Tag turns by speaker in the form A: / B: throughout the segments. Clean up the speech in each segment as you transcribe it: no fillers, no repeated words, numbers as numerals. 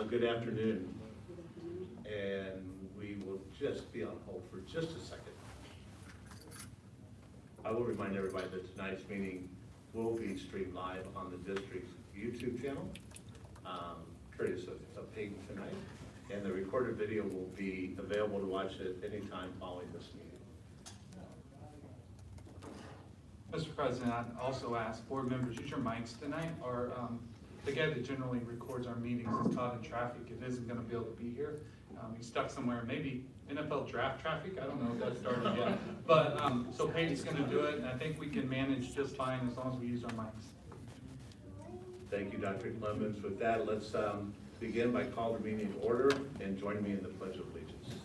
A: Good afternoon, and we will just be on hold for just a second. I will remind everybody that tonight's meeting will be streamed live on the district's YouTube channel, courtesy of Peyton tonight, and the recorded video will be available to watch at any time following this meeting.
B: Mr. President, I'd also ask board members, use your mics tonight, or the guy that generally records our meetings is caught in traffic and isn't gonna be able to be here. He's stuck somewhere, maybe NFL draft traffic, I don't know if that started yet. But, so Peyton's gonna do it, and I think we can manage just fine as long as we use our mics.
A: Thank you, Dr. Clemens. With that, let's begin by call the meeting to order and join me in the Pledge of Allegiance.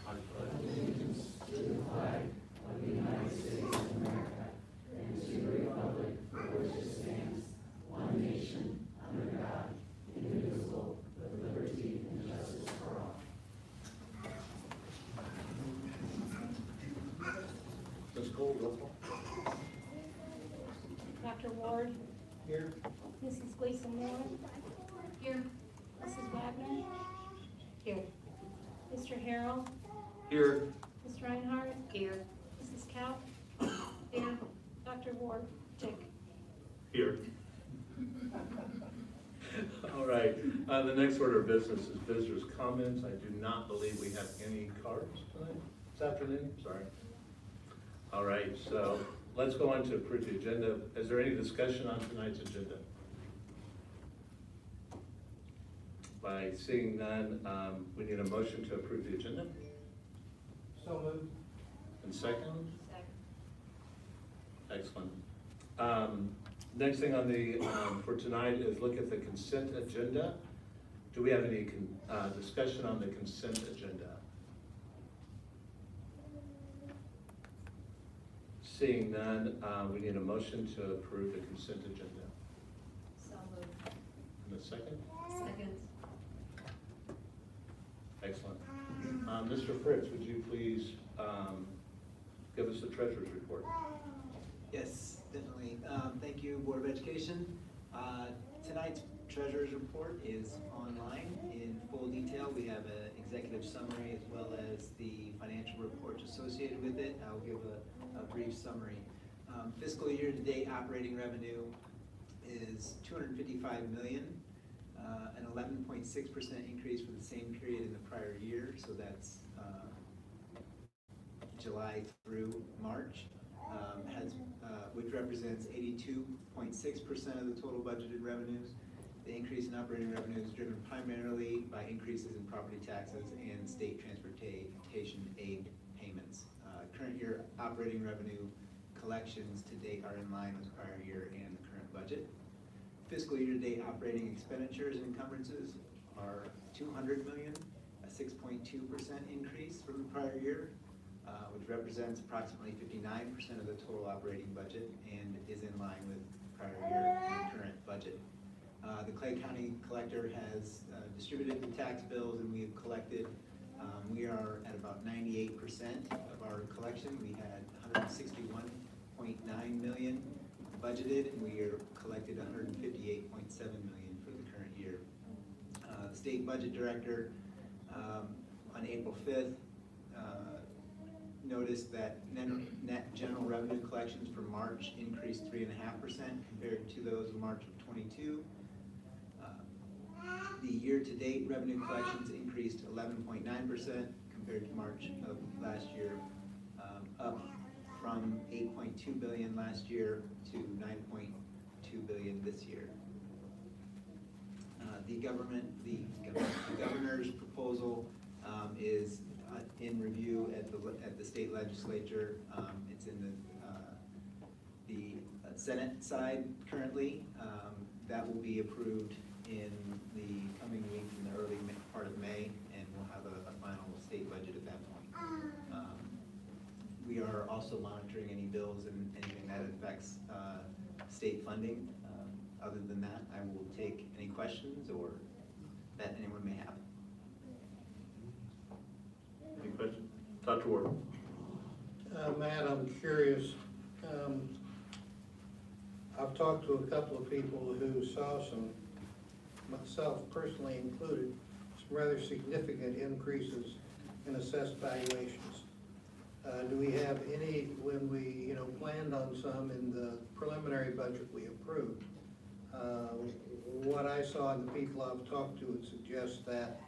C: I pledge allegiance to the flag of the United States of America and to the republic for which it stands, one nation, under God, indivisible, with liberty and justice for all.
A: Ms. Cole, roll call.
D: Dr. Ward.
A: Here.
D: Mrs. Gleason-Moore. Here. Mrs. Wagner. Here. Mr. Harrell.
B: Here.
D: Ms. Reinhardt. Here. Mrs. Cow. Here. Dr. Ward. Dick.
A: Here. All right, the next order of business is visitors' comments. I do not believe we have any cards tonight, this afternoon, sorry. All right, so let's go on to approve the agenda. Is there any discussion on tonight's agenda? By seeing none, we need a motion to approve the agenda.
E: So moved.
A: And second?
D: Second.
A: Excellent. Next thing on the, for tonight is look at the consent agenda. Do we have any discussion on the consent agenda? Seeing none, we need a motion to approve the consent agenda.
D: So moved.
A: And a second?
D: Second.
A: Excellent. Mr. Fritz, would you please give us the treasurer's report?
E: Yes, definitely. Thank you, Board of Education. Tonight's treasurer's report is online in full detail. We have an executive summary as well as the financial reports associated with it. I'll give a brief summary. Fiscal year to date operating revenue is $255 million, an 11.6% increase for the same period in the prior year. So that's July through March. Which represents 82.6% of the total budgeted revenues. The increase in operating revenue is driven primarily by increases in property taxes and state transportation aid payments. Current year operating revenue collections to date are in line with prior year and the current budget. Fiscal year to date operating expenditures and encumbrances are $200 million, a 6.2% increase from the prior year. Which represents approximately 59% of the total operating budget and is in line with prior year and current budget. The Clay County Collector has distributed the tax bills and we have collected. We are at about 98% of our collection. We had $161.9 million budgeted and we are collected $158.7 million for the current year. The State Budget Director on April 5th noticed that net general revenue collections for March increased 3.5% compared to those of March of 22. The year-to-date revenue collections increased 11.9% compared to March of last year, up from $8.2 billion last year to $9.2 billion this year. The governor's proposal is in review at the state legislature. It's in the Senate side currently. That will be approved in the coming week in the early part of May, and we'll have a final state budget at that point. We are also monitoring any bills and anything that affects state funding. Other than that, I will take any questions or that anyone may have.
A: Any questions? Dr. Ward.
F: Matt, I'm curious. I've talked to a couple of people who saw some myself personally included, some rather significant increases in assessed valuations. Do we have any, when we, planned on some in the preliminary budget we approved? What I saw and the people I've talked to would suggest that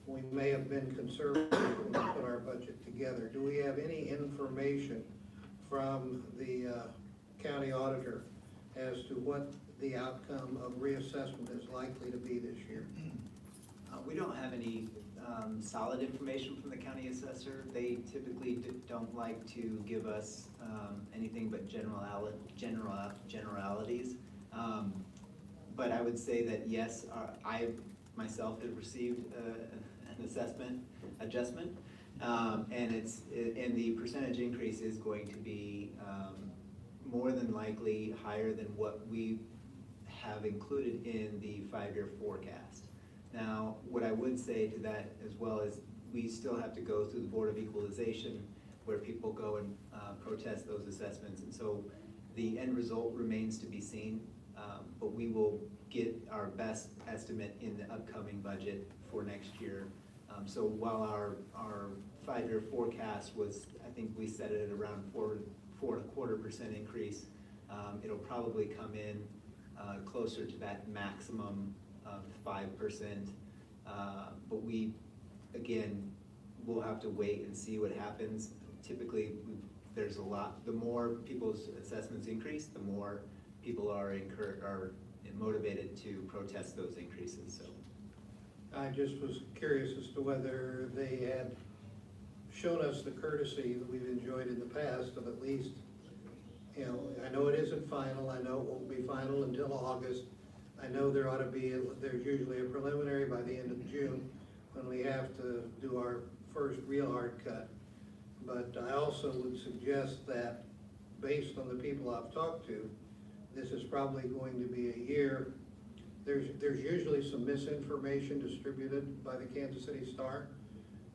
F: we may have been conservative when we put our budget together. Do we have any information from the county auditor as to what the outcome of reassessment is likely to be this year?
E: We don't have any solid information from the county assessor. They typically don't like to give us anything but generalities. But I would say that yes, I myself have received an adjustment, and the percentage increase is going to be more than likely higher than what we have included in the 5-year forecast. Now, what I would say to that as well is we still have to go through the Board of Equalization where people go and protest those assessments, and so the end result remains to be seen, but we will get our best estimate in the upcoming budget for next year. So while our 5-year forecast was, I think we set it at around 4.25% increase, it'll probably come in closer to that maximum of 5%. But we, again, we'll have to wait and see what happens. Typically, there's a lot, the more people's assessments increase, the more people are motivated to protest those increases, so.
F: I just was curious as to whether they had shown us the courtesy that we've enjoyed in the past of at least, I know it isn't final, I know it won't be final until August. I know there's usually a preliminary by the end of June when we have to do our first real hard cut. But I also would suggest that based on the people I've talked to, this is probably going to be a year. There's usually some misinformation distributed by the Kansas City Star,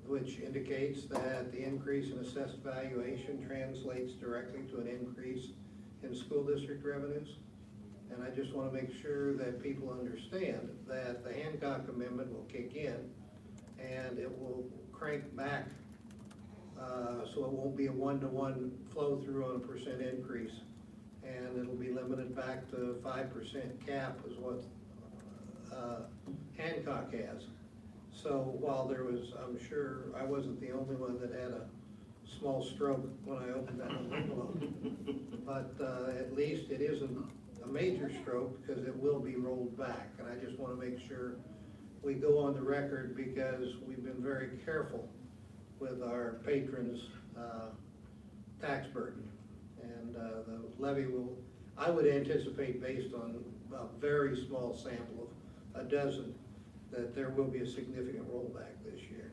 F: which indicates that the increase in assessed valuation translates directly to an increase in school district revenues. And I just want to make sure that people understand that the Hancock Amendment will kick in and it will crank back, so it won't be a one-to-one flow through on a percent increase. And it'll be limited back to 5% cap is what Hancock has. So while there was, I'm sure I wasn't the only one that had a small stroke when I opened that envelope, but at least it isn't a major stroke because it will be rolled back. And I just want to make sure we go on the record because we've been very careful with our patrons' tax burden. And the levy will, I would anticipate based on a very small sample of a dozen, that there will be a significant rollback this year.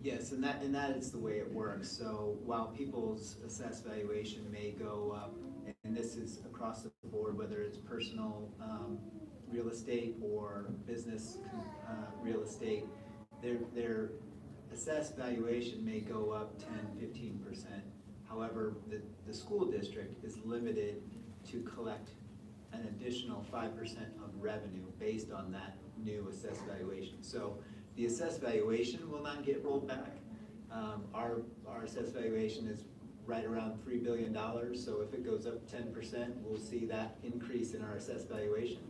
E: Yes, and that is the way it works. So while people's assessed valuation may go up, and this is across the board, whether it's personal real estate or business real estate, their assessed valuation may go up 10–15%. However, the school district is limited to collect an additional 5% of revenue based on that new assessed valuation. So the assessed valuation will not get rolled back. Our assessed valuation is right around $3 billion, so if it goes up 10%, we'll see that increase in our assessed valuation.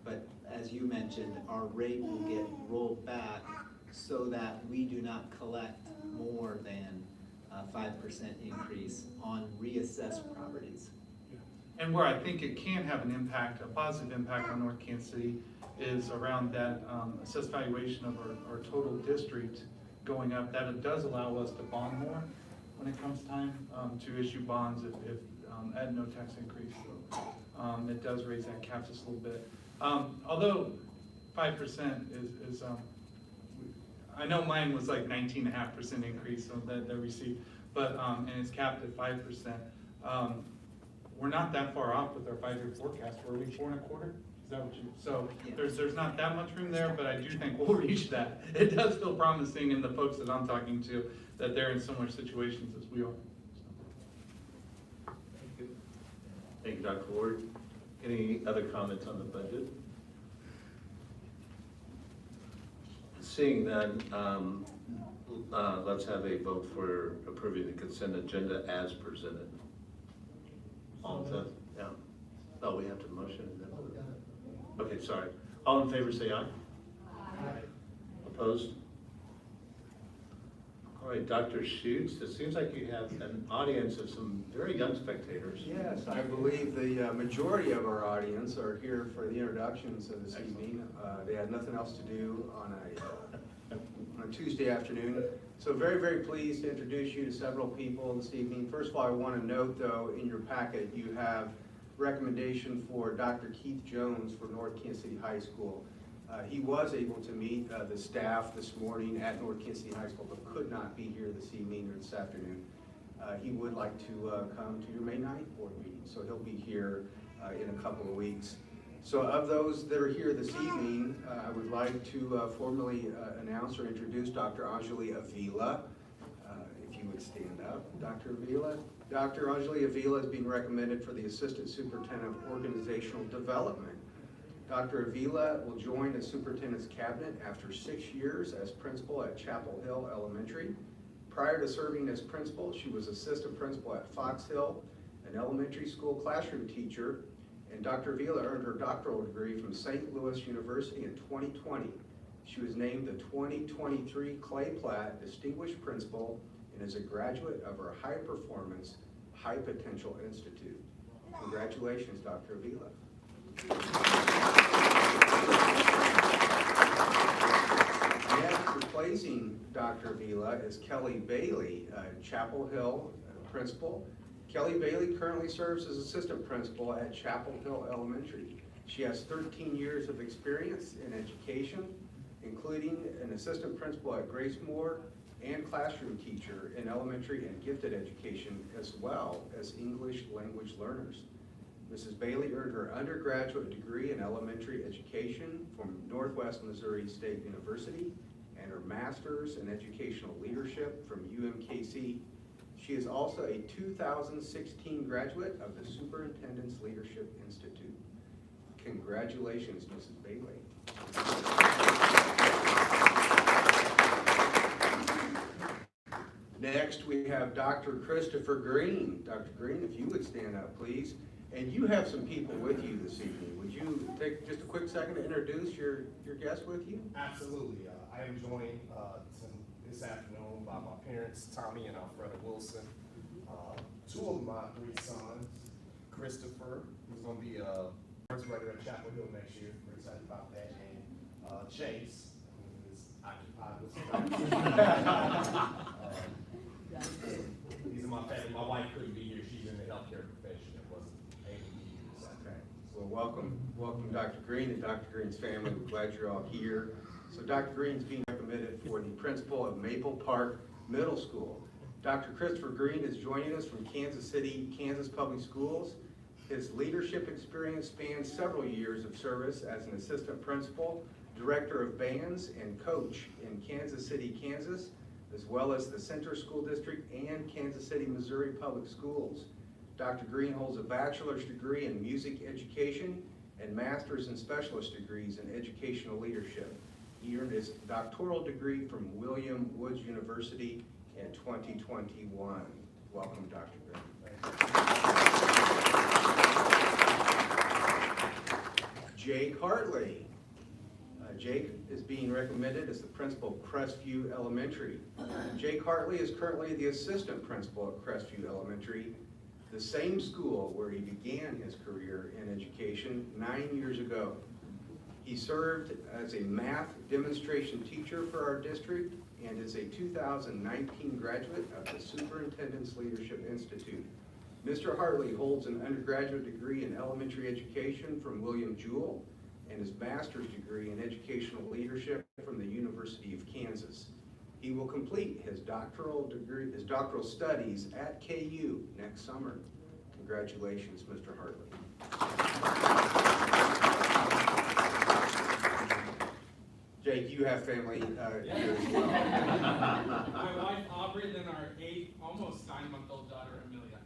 E: But as you mentioned, our rate will get rolled back so that we do not collect more than a 5% increase on reassessed properties.
B: And where I think it can have an impact, a positive impact on North Kansas City, is around that assessed valuation of our total district going up. That it does allow us to bond more when it comes time to issue bonds if at no tax increase. So it does raise that cap just a little bit. Although 5% is I know mine was like 19.5% increase on that received, but and it's capped at 5%. We're not that far off with our 5-year forecast. Were we 4.25? Is that what you? So
E: Yeah.
B: there's not that much room there, but I do think we'll reach that. It does feel promising in the folks that I'm talking to that they're in similar situations as we are.
A: Thank you. Thank you, Dr. Ward. Any other comments on the budget? Seeing none, let's have a vote for approving the consent agenda as presented. All in favor? Yeah. Oh, we have to motion and then. Okay, sorry. All in favor, say aye.
C: Aye.
A: Opposed? All right, Dr. Schutz, it seems like you have an audience of some very young spectators.
G: Yes, I believe the majority of our audience are here for the introductions of this evening. They had nothing else to do on a Tuesday afternoon. So very, very pleased to introduce you to several people this evening. First of all, I want to note, though, in your packet, you have recommendation for Dr. Keith Jones for North Kansas City High School. He was able to meet the staff this morning at North Kansas City High School, but could not be here this evening or this afternoon. He would like to come to your May 9th board meeting, so he'll be here in a couple of weeks. So of those that are here this evening, I would like to formally announce or introduce Dr. Anjali Avila. If you would stand up, Dr. Avila. Dr. Anjali Avila is being recommended for the Assistant Superintendent of Organizational Development. Dr. Avila will join the Superintendent's Cabinet after 6 years as principal at Chapel Hill Elementary. Prior to serving as principal, she was assistant principal at Fox Hill, an elementary school classroom teacher, and Dr. Avila earned her doctoral degree from St. Louis University in 2020. She was named the 2023 Clay Platt Distinguished Principal and is a graduate of our High Performance, High Potential Institute. Congratulations, Dr. Avila. Next, replacing Dr. Avila is Kelly Bailey, Chapel Hill principal. Kelly Bailey currently serves as assistant principal at Chapel Hill Elementary. She has 13 years of experience in education, including an assistant principal at Grace Moore and classroom teacher in elementary and gifted education, as well as English language learners. Mrs. Bailey earned her undergraduate degree in elementary education from Northwest Missouri State University and her master's in educational leadership from UMKC. She is also a 2016 graduate of the Superintendent's Leadership Institute. Congratulations, Mrs. Bailey. Next, we have Dr. Christopher Green. Dr. Green, if you would stand up, please. And you have some people with you this evening. Would you take just a quick second to introduce your guests with you?
H: Absolutely. I am joined this afternoon by my parents, Tommy and Alfreda Wilson. Two of my three sons, Christopher, who's going to be a first grader at Chapel Hill next year. We're excited about that. And Chase, who is occupied with these are my family. My wife couldn't be here. She's in the healthcare profession and wasn't able to be here. So.
G: Okay. Well, welcome Dr. Green and Dr. Green's family. We're glad you're all here. So Dr. Green's being recommended for the principal of Maple Park Middle School. Dr. Christopher Green is joining us from Kansas City, Kansas Public Schools. His leadership experience spans several years of service as an assistant principal, director of bands, and coach in Kansas City, Kansas, as well as the Center School District and Kansas City, Missouri Public Schools. Dr. Green holds a bachelor's degree in music education and master's and specialist degrees in educational leadership. He earned his doctoral degree from William Woods University in 2021. Welcome, Dr. Green. Jake Hartley. Jake is being recommended as the principal of Crestview Elementary. Jake Hartley is currently the assistant principal at Crestview Elementary, the same school where he began his career in education 9 years ago. He served as a math demonstration teacher for our district and is a 2019 graduate of the Superintendent's Leadership Institute. Mr. Hartley holds an undergraduate degree in elementary education from William Jewell and his master's degree in educational leadership from the University of Kansas. He will complete his doctoral studies at KU next summer. Congratulations, Mr. Hartley. Jake, you have family here as well.
I: My wife Aubrey, then our almost 9-month-old daughter Amelia.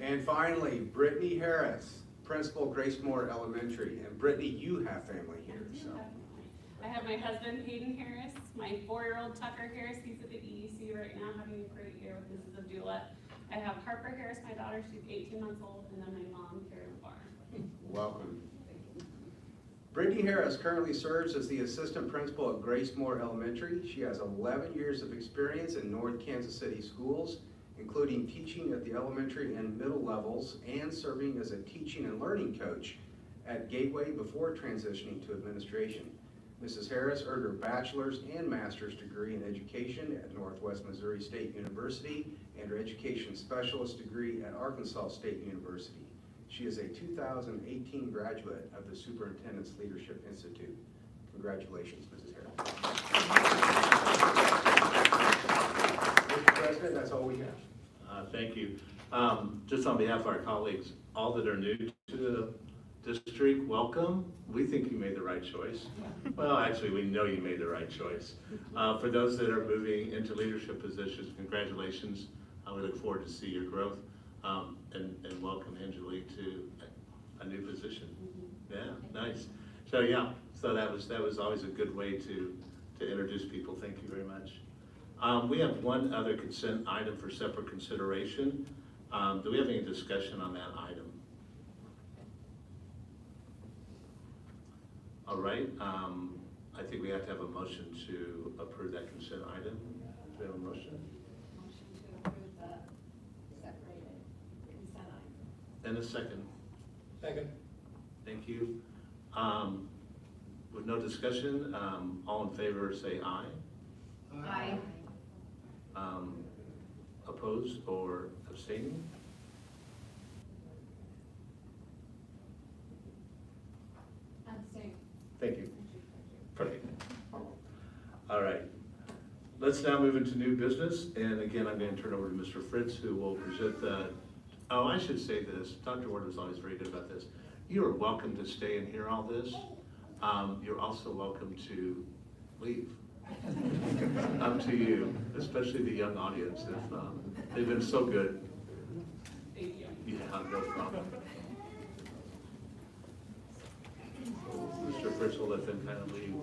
G: And finally, Brittany Harris, principal, Grace Moore Elementary. And Brittany, you have family here, so.
C: I have my husband Hayden Harris, my 4-year-old Tucker Harris, he's at the EEC right now having a great year with Mrs. Abdullah. I have Harper Harris, my daughter, she's 18 months old, and then my mom, Karen Barr.
G: Welcome. Brittany Harris currently serves as the assistant principal at Grace Moore Elementary. She has 11 years of experience in North Kansas City schools, including teaching at the elementary and middle levels and serving as a teaching and learning coach at Gateway before transitioning to administration. Mrs. Harris earned her bachelor's and master's degree in education at Northwest Missouri State University and her education specialist degree at Arkansas State University. She is a 2018 graduate of the Superintendent's Leadership Institute. Congratulations, Mrs. Harris. Mr. President, that's all we have.
A: Thank you. Just on behalf of our colleagues, all that are new to the district, welcome. We think you made the right choice. Well, actually, we know you made the right choice. For those that are moving into leadership positions, congratulations. We look forward to see your growth, and welcome Angelique to a new position. Yeah, nice. So yeah, so that was always a good way to introduce people. Thank you very much. We have one other consent item for separate consideration. Do we have any discussion on that item? All right, I think we have to have a motion to approve that consent item. Do we have a motion?
D: Motion to approve the separated consent item.
A: And a second.
F: Second.
A: Thank you. With no discussion, all in favor say aye.
D: Aye.
A: Opposed or abstaining?
D: Abstain.
A: Thank you. Perfect. All right. Let's now move into new business. And again, I'm going to turn over to Mr. Fritz, who will present the, oh, I should say this. Dr. Ward was always very good about this. You are welcome to stay and hear all this. You're also welcome to leave. Up to you, especially the young audience. If, they've been so good.
C: Thank you.
A: Yeah, no problem. Mr. Fritz will let them kind of leave.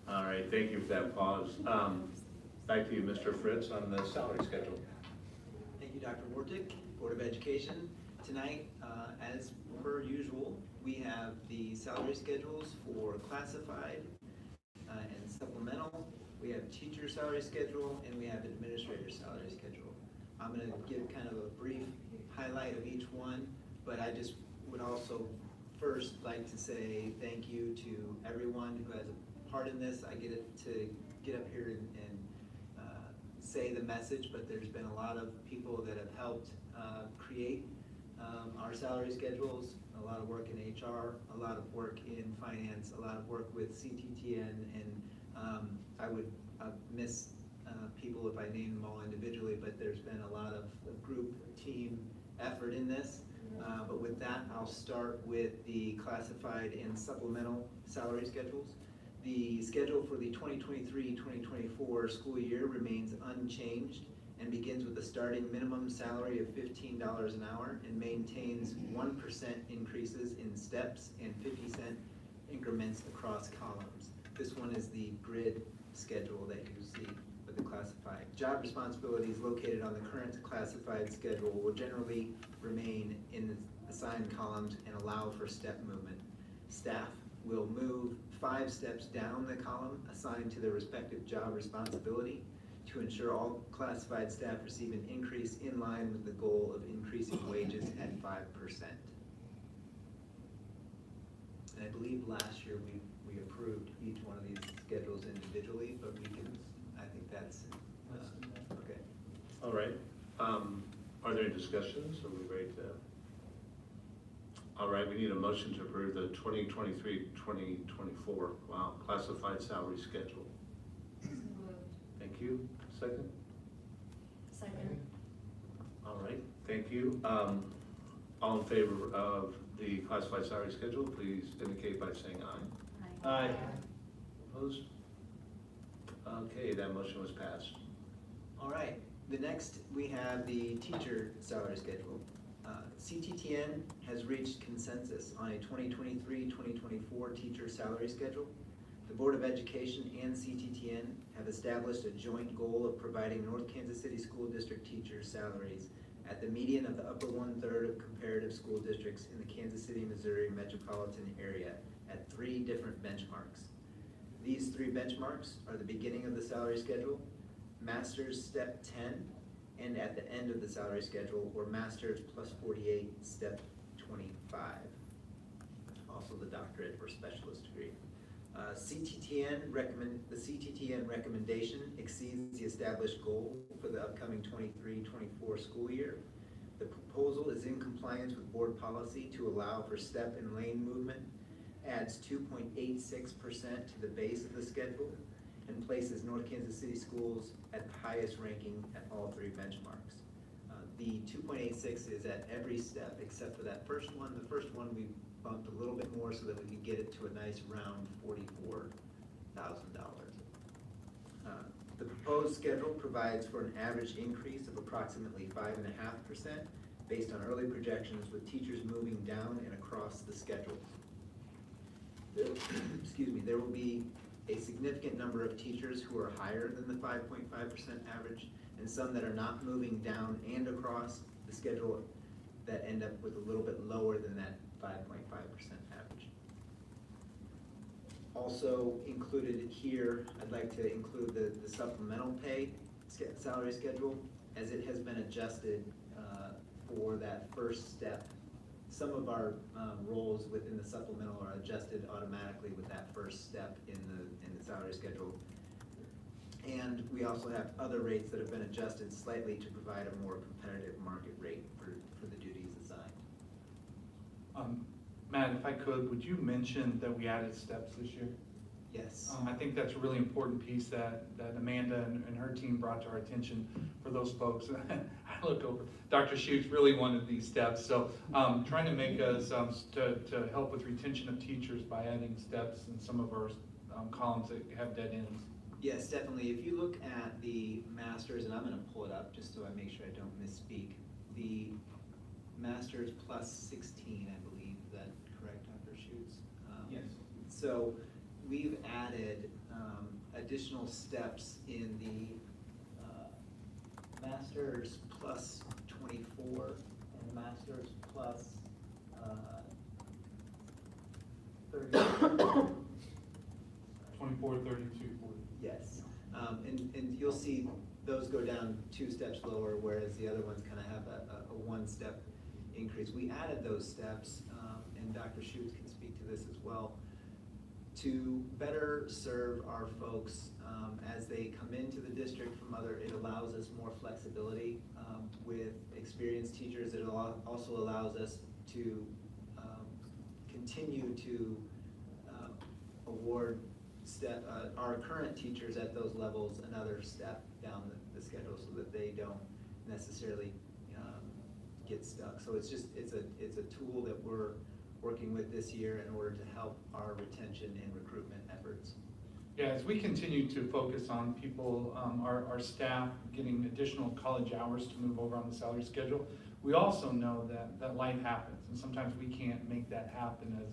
A: All right, thank you for that pause. Back to you, Mr. Fritz, on the salary schedule.
E: Thank you, Dr. Wartick, Board of Education. Tonight, as per usual, we have the salary schedules for classified and supplemental. We have teacher salary schedule, and we have administrator salary schedule. I'm going to give kind of a brief highlight of each one, but I just would also first like to say thank you to everyone who has a part in this. I get it to get up here and say the message, but there's been a lot of people that have helped create our salary schedules, a lot of work in HR, a lot of work in finance, a lot of work with CTTN, and I would miss people if I named them all individually, but there's been a lot of group team effort in this. But with that, I'll start with the classified and supplemental salary schedules. The schedule for the 2023-2024 school year remains unchanged and begins with a starting minimum salary of $15 an hour and maintains 1% increases in steps and 50-cent increments across columns. This one is the grid schedule that you see with the classified. Job responsibilities located on the current classified schedule will generally remain in the assigned columns and allow for step movement. Staff will move 5 steps down the column assigned to their respective job responsibility to ensure all classified staff receive an increase in line with the goal of increasing wages at 5%. And I believe last year we approved each one of these schedules individually, but we can, I think that's, okay.
A: All right. Are there any discussions? Are we ready to? All right, we need a motion to approve the 2023-2024, wow, classified salary schedule. Thank you. Second?
C: Second.
A: All right, thank you. All in favor of the classified salary schedule, please indicate by saying aye.
C: Aye.
A: Opposed? Okay, that motion was passed.
E: All right, the next, we have the teacher salary schedule. CTTN has reached consensus on a 2023-2024 teacher salary schedule. The Board of Education and CTTN have established a joint goal of providing North Kansas City School District teachers' salaries at the median of the upper 1/3 of comparative school districts in the Kansas City, Missouri metropolitan area at 3 different benchmarks. These 3 benchmarks are the beginning of the salary schedule, Master's Step 10, and at the end of the salary schedule, or Master's plus 48, Step 25. Also the doctorate or specialist degree. The CTTN recommendation exceeds the established goal for the upcoming 23-24 school year. The proposal is in compliance with board policy to allow for step and lane movement, adds 2.86% to the base of the schedule, and places North Kansas City Schools at the highest ranking at all 3 benchmarks. The 2.86 is at every step except for that first one. The first one we bumped a little bit more so that we could get it to a nice round $44,000. The proposed schedule provides for an average increase of approximately 5.5% based on early projections, with teachers moving down and across the schedule. Excuse me, there will be a significant number of teachers who are higher than the 5.5% average, and some that are not moving down and across the schedule that end up with a little bit lower than that 5.5% average. Also included here, I'd like to include the supplemental pay salary schedule, as it has been adjusted for that first step. Some of our roles within the supplemental are adjusted automatically with that first step in the salary schedule. And we also have other rates that have been adjusted slightly to provide a more competitive market rate for the duties assigned.
B: Matt, if I could, would you mention that we added steps this year?
E: Yes.
B: I think that's a really important piece that Amanda and her team brought to our attention for those folks. I look over, Dr. Schutz really wanted these steps, so trying to make us, to help with retention of teachers by adding steps in some of our columns that have dead ends.
E: Yes, definitely. If you look at the masters, and I'm going to pull it up just so I make sure I don't misspeak. The masters plus 16, I believe. Is that correct, Dr. Schutz?
B: Yes.
E: So we've added additional steps in the masters plus 24 and masters plus 30.
B: 24, 32, 40.
E: Yes, and you'll see those go down 2 steps lower, whereas the other ones kind of have a 1-step increase. We added those steps, and Dr. Schutz can speak to this as well, to better serve our folks as they come into the district from it allows us more flexibility with experienced teachers. It also allows us to continue to award our current teachers at those levels another step down the schedule so that they don't necessarily get stuck. So it's a tool that we're working with this year in order to help our retention and recruitment efforts.
B: Yeah, as we continue to focus on people, our staff getting additional college hours to move over on the salary schedule, we also know that life happens, and sometimes we can't make that happen as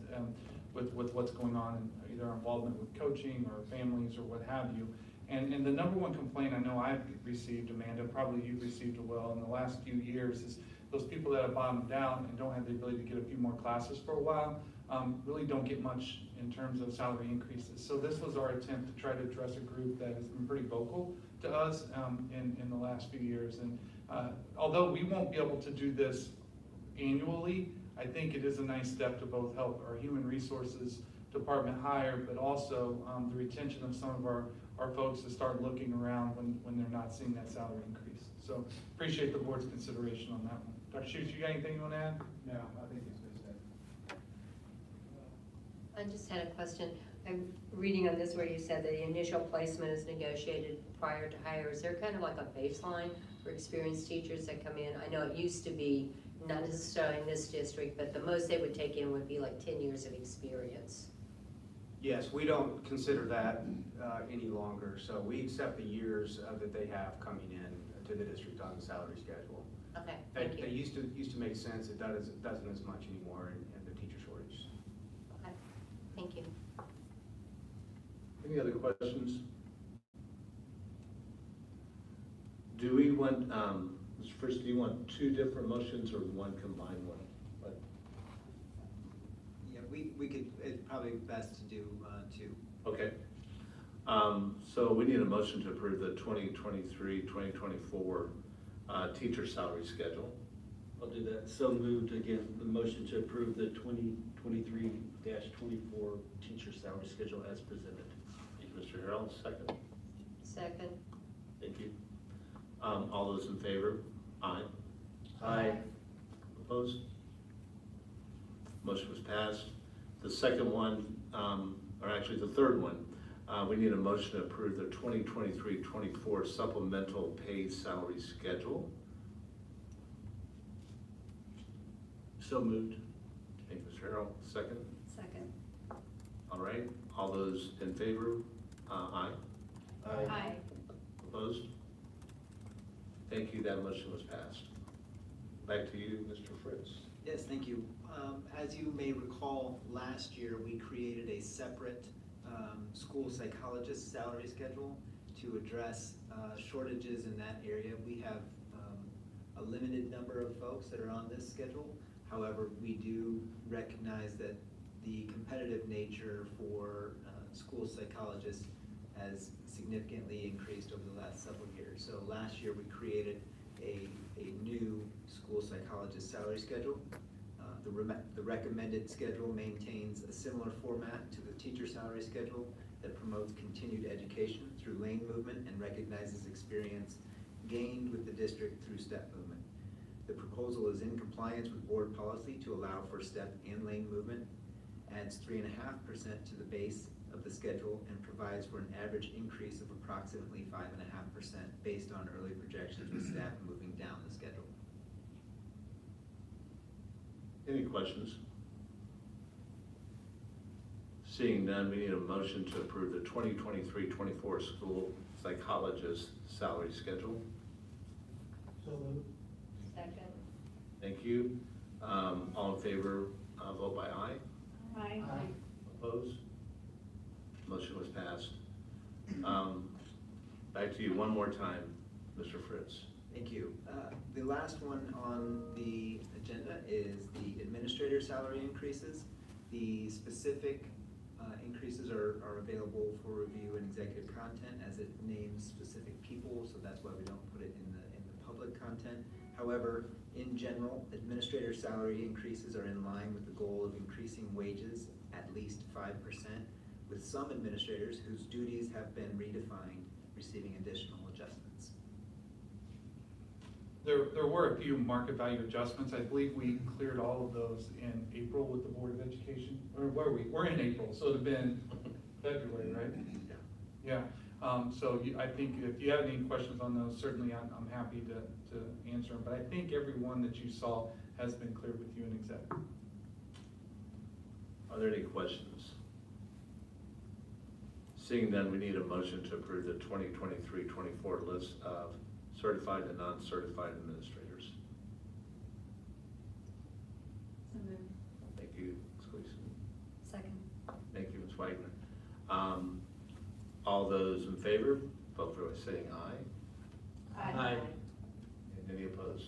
B: with what's going on in either our involvement with coaching or families or what have you. And the number one complaint I know I've received, Amanda, probably you've received as well in the last few years, is those people that have bottomed out and don't have the ability to get a few more classes for a while, really don't get much in terms of salary increases. So this was our attempt to try to address a group that has been pretty vocal to us in the last few years. And although we won't be able to do this annually, I think it is a nice step to both help our human resources department hire, but also the retention of some of our folks to start looking around when they're not seeing that salary increase. So appreciate the board's consideration on that one. Dr. Schutz, you got anything you want to add?
J: No, I think it's been said. I just had a question. I'm reading on this where you said the initial placement is negotiated prior to hire. Is there kind of like a baseline for experienced teachers that come in? I know it used to be, not necessarily in this district, but the most they would take in would be like 10 years of experience.
G: Yes, we don't consider that any longer, so we accept the years that they have coming in to the district on the salary schedule.
J: Okay,
G: That
J: thank you.
G: used to make sense, it doesn't as much anymore in the teacher shortage.
J: Okay, thank you.
A: Any other questions? Do we want, Mr. First, do you want two different motions or one combined one? What?
E: Yeah, we could, it's probably best to do two.
A: Okay. So we need a motion to approve the 2023-2024 teacher salary schedule.
K: I'll do that. So moved. Again, the motion to approve the 2023-24 teacher salary schedule as presented.
A: Thank you, Mr. Harrell. Second.
J: Second.
A: Thank you. All those in favor? Aye.
K: Aye.
A: Opposed? Motion was passed. The second one, or actually the third one, we need a motion to approve the 2023-24 supplemental pay salary schedule.
K: So moved.
A: Thank you, Mr. Harrell. Second.
J: Second.
A: All right. All those in favor? Aye.
J: Aye.
A: Opposed? Thank you. That motion was passed. Back to you, Mr. Fritz.
E: Yes, thank you. As you may recall, last year we created a separate school psychologist salary schedule to address shortages in that area. We have a limited number of folks that are on this schedule. However, we do recognize that the competitive nature for school psychologists has significantly increased over the last several years. So last year we created a new school psychologist salary schedule. The recommended schedule maintains a similar format to the teacher salary schedule that promotes continued education through lane movement and recognizes experience gained with the district through step movement. The proposal is in compliance with board policy to allow for step and lane movement, adds 3.5% to the base of the schedule, and provides for an average increase of approximately 5.5% based on early projections with staff moving down the schedule.
A: Any questions? Seeing none, we need a motion to approve the 2023-24 school psychologist salary schedule.
F: So moved.
J: Second.
A: Thank you. All in favor, vote by aye.
D: Aye.
A: Opposed? Motion was passed. Back to you one more time, Mr. Fritz.
E: Thank you. The last one on the agenda is the administrator salary increases. The specific increases are available for review in executive content as it names specific people, so that's why we don't put it in the public content. However, in general, administrator salary increases are in line with the goal of increasing wages at least 5%, with some administrators whose duties have been redefined receiving additional adjustments.
B: There were a few market value adjustments. I believe we cleared all of those in April with the Board of Education. Or where are we? We're in April, so it'd have been February, right? Yeah. So I think if you have any questions on those, certainly I'm happy to answer them. But I think every one that you saw has been cleared with you in exec.
A: Are there any questions? Seeing none, we need a motion to approve the 2023-24 list of certified and non-certified administrators.
J: So moved.
A: Thank you, Ms. Gleason.
J: Second.
A: Thank you, Ms. Wagner. All those in favor, vote by saying aye.
K: Aye.
A: And any opposed?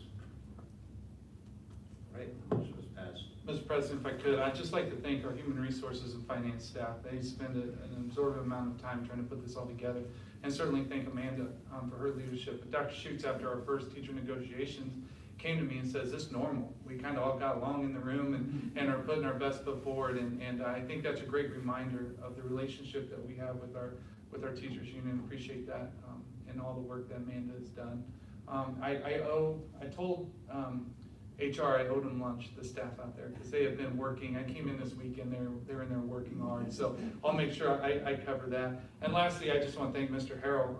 A: All right, the motion was passed.
B: Mr. President, if I could, I'd just like to thank our human resources and finance staff. They spend an absorbent amount of time trying to put this all together. And certainly thank Amanda for her leadership. But Dr. Schutz, after our first teacher negotiations, came to me and says, "This is normal. We kind of all got along in the room and are putting our best foot forward." And I think that's a great reminder of the relationship that we have with our teachers union. Appreciate that and all the work that Amanda has done. I told HR, I owed them lunch, the staff out there, because they have been working. I came in this weekend, they're in there working hard, so I'll make sure I cover that. And lastly, I just want to thank Mr. Harrell.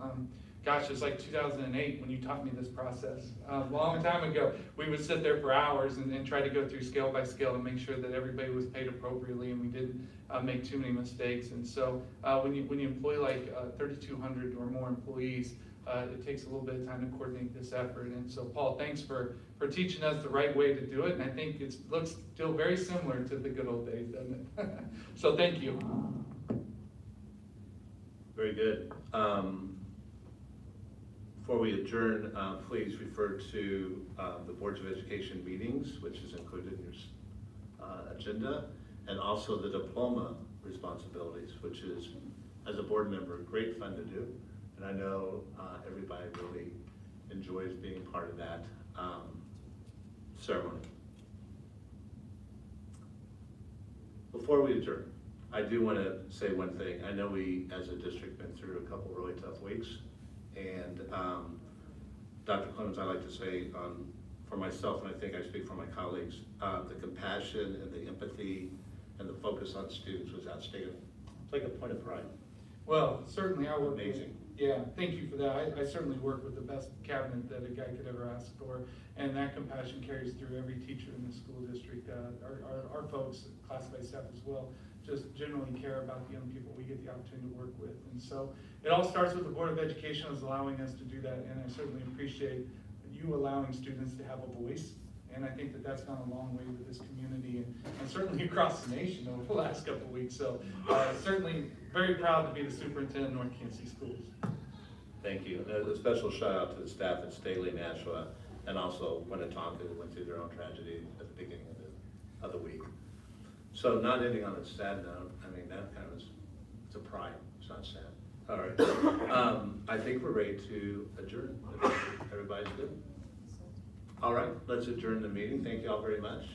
B: Gosh, it's like 2008 when you taught me this process. A long time ago, we would sit there for hours and try to go through scale by scale and make sure that everybody was paid appropriately and we didn't make too many mistakes. And so when you employ like 3,200 or more employees, it takes a little bit of time to coordinate this effort. And so Paul, thanks for teaching us the right way to do it. And I think it looks still very similar to the good old days, doesn't it? So thank you.
A: Very good. Before we adjourn, please refer to the Boards of Education meetings, which is included in your agenda, and also the diploma responsibilities, which is, as a board member, great fun to do. And I know everybody really enjoys being part of that ceremony. Before we adjourn, I do want to say one thing. I know we, as a district, been through a couple really tough weeks. And Dr. Clemens, I like to say, for myself, and I think I speak for my colleagues, the compassion and the empathy and the focus on students was outstanding. It's like a point of pride.
B: Well, certainly I work.
A: Amazing.
B: Yeah, thank you for that. I certainly work with the best cabinet that a guy could ever ask for, and that compassion carries through every teacher in the school district. Our folks, classified staff as well, just generally care about the young people we get the opportunity to work with. And so it all starts with the Board of Education is allowing us to do that, and I certainly appreciate you allowing students to have a voice. And I think that that's gone a long way with this community and certainly across the nation over the last couple of weeks. So certainly very proud to be the superintendent of North Kansas City Schools.
A: Thank you. A special shout out to the staff at Staley, Nashua, and also Winnetonka, who went through their own tragedy at the beginning of the week. So not ending on a sad note, I mean, that kind of is, it's a pride, it's not sad. All right. I think we're ready to adjourn. Everybody's good? All right, let's adjourn the meeting. Thank you all very much.